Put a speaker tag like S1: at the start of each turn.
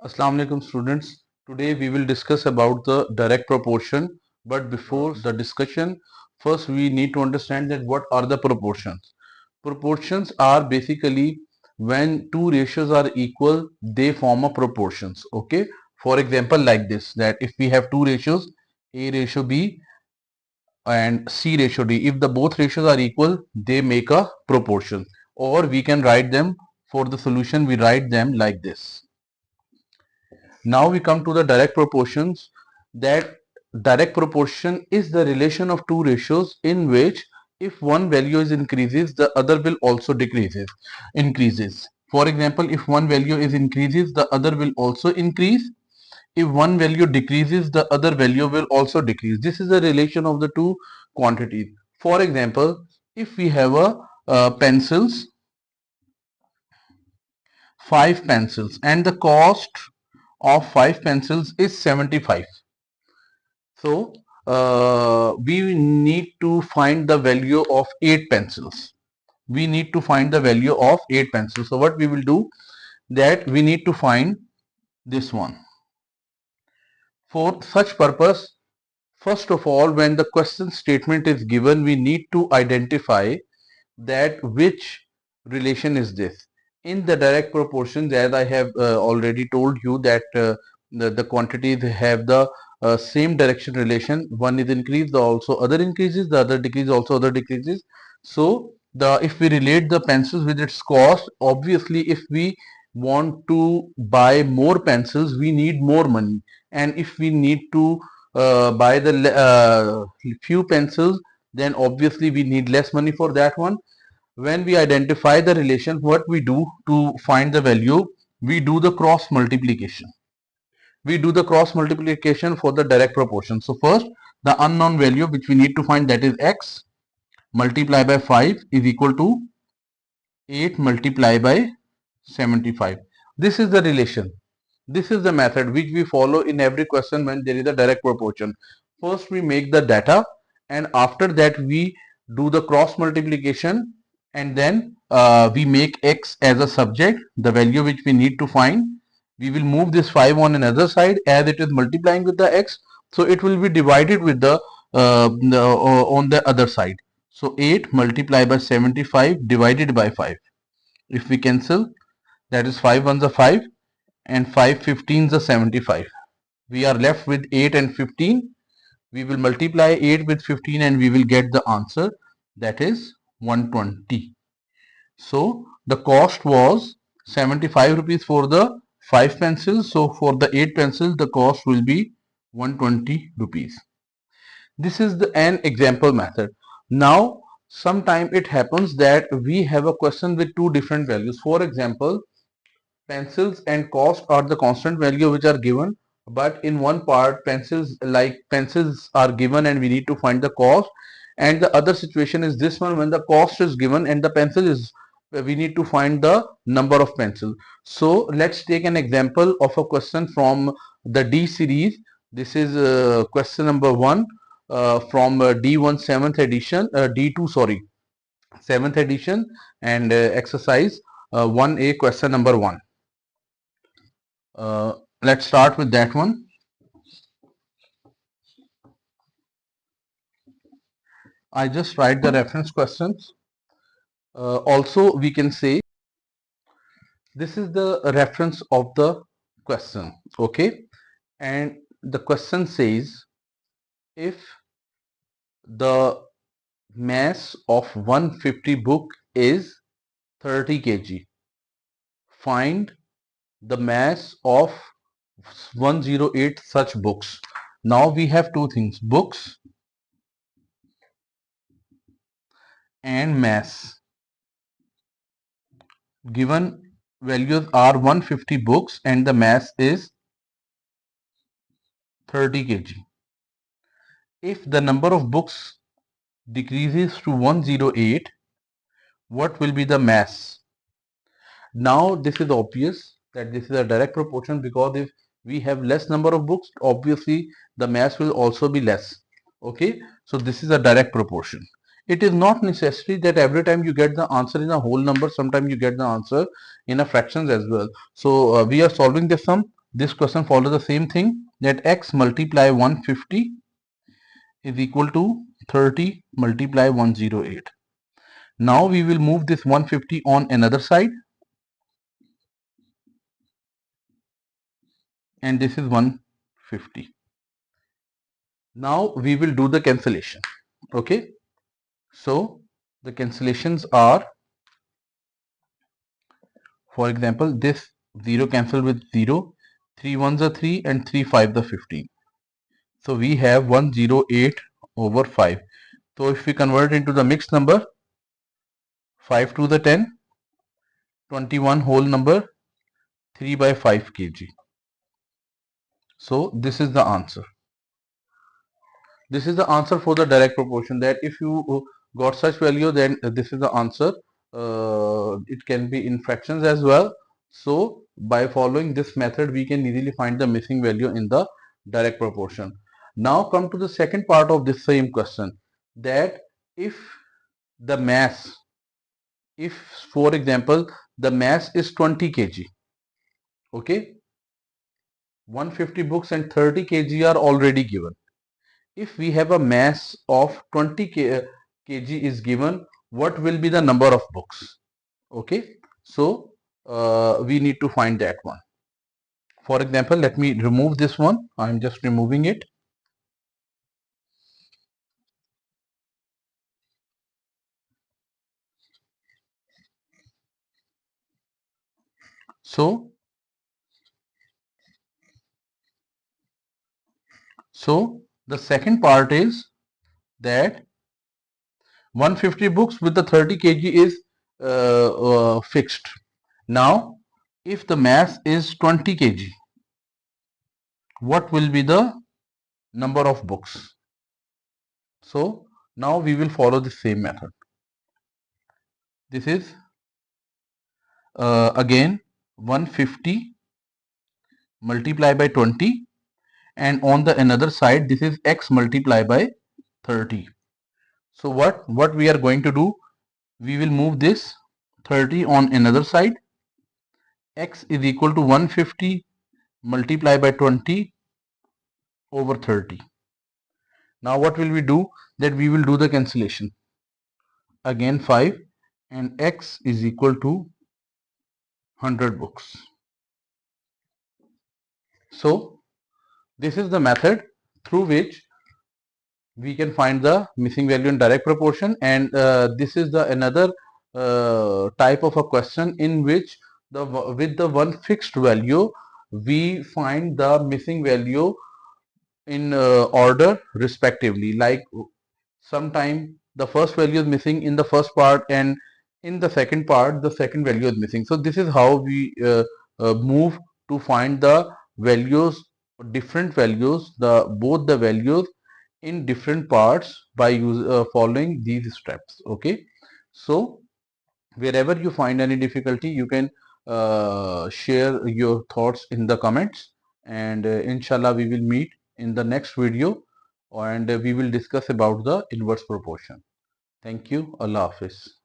S1: Assalamu alaikum students. Today we will discuss about the direct proportion. But before the discussion, first we need to understand that what are the proportions. Proportions are basically when two ratios are equal, they form a proportions. Okay. For example, like this, that if we have two ratios, A ratio B and C ratio D, if the both ratios are equal, they make a proportion. Or we can write them for the solution, we write them like this. Now we come to the direct proportions. That direct proportion is the relation of two ratios in which if one value is increases, the other will also increases. For example, if one value is increases, the other will also increase. If one value decreases, the other value will also decrease. This is the relation of the two quantities. For example, if we have a pencils, 5 pencils, and the cost of 5 pencils is 75. So we need to find the value of 8 pencils. We need to find the value of 8 pencils. So what we will do, that we need to find this one. For such purpose, first of all, when the question statement is given, we need to identify that which relation is this. In the direct proportions, as I have already told you, that the quantities have the same direction relation. One is increased, the also other increases, the other decreases, also other decreases. So the if we relate the pencils with its cost, obviously if we want to buy more pencils, we need more money, and if we need to buy the few pencils, then obviously we need less money for that one. When we identify the relation, what we do to find the value, we do the cross multiplication. We do the cross multiplication for the direct proportion. So first, the unknown value which we need to find, that is x, multiply by 5 is equal to 8 multiply by 75. This is the relation. This is the method which we follow in every question when there is a direct proportion. First we make the data, and after that we do the cross multiplication, and then we make x as a subject, the value which we need to find. We will move this 5 on another side as it is multiplying with the x, so it will be divided with the on the other side. So 8 multiplied by 75 divided by 5. If we cancel, that is 5 ones are 5 and 5 15s are 75. We are left with 8 and 15. We will multiply 8 with 15 and we will get the answer, that is 120. So the cost was 75 rupees for the 5 pencils. So for the 8 pencils, the cost will be 120 rupees. This is an example method. Now sometime it happens that we have a question with two different values. For example, pencils and cost are the constant value which are given, but in one part pencils are given and we need to find the cost, and the other situation is this one, when the cost is given and the pencil is, we need to find the number of pencils. So let's take an example of a question from the D series. This is question number 1 from D1 7th edition, D2 sorry 7th edition, and exercise 1A, question number 1. Let's start with that one. I just write the reference questions. Also, we can say this is the reference of the question. Okay, and the question says, if the mass of 150 book is 30 kg, find the mass of 108 such books. Now we have two things, books and mass. Given values are 150 books and the mass is 30 kg. If the number of books decreases to 108, what will be the mass? Now this is obvious that this is a direct proportion, because if we have less number of books, obviously the mass will also be less. Okay, so this is a direct proportion. It is not necessary that every time you get the answer in a whole number, sometimes you get the answer in a fractions as well. So we are solving this sum. this question follows the same thing, that x multiply 150 is equal to 30 multiply 108. Now we will move this 150 on another side, and this is 150. Now we will do the cancellation. Okay, so the cancellations are, for example, this 0 cancel with 0, 3 ones are 3 and 3 5 the 15. So we have 108 over 5. So if we convert into the mixed number, 5 to the 10, 21 whole number, 3 by 5 kg. So this is the answer. This is the answer for the direct proportion, that if you got such value, then this is the answer. It can be in fractions as well. So by following this method, we can easily find the missing value in the direct proportion. Now come to the second part of this same question, that if the mass, if for example the mass is 20 kg, okay, 150 books and 30 kg are already given. If we have a mass of 20 kg is given, what will be the number of books? Okay, so we need to find that one. For example, let me remove this one. I'm just removing it. So the second part is that 150 books with the 30 kg is fixed. Now if the mass is 20 kg, what will be the number of books? So now we will follow the same method. This is again 150 multiply by 20, and on the another side this is x multiply by 30. So what we are going to do, we will move this 30 on another side. X is equal to 150 multiply by 20 over 30. Now what will we do, that we will do the cancellation. Again 5, and x is equal to 100 books. So this is the method through which we can find the missing value in direct proportion, and this is the another type of a question in which the with the one fixed value we find the missing value in order respectively. Like sometime the first value is missing in the first part, and in the second part the second value is missing. So this is how we move to find the values, different values, the both the values in different parts by following these steps. Okay, so wherever you find any difficulty, you can share your thoughts in the comments, and inshallah we will meet in the next video, and we will discuss about the inverse proportion. Thank you. Allah Hafiz.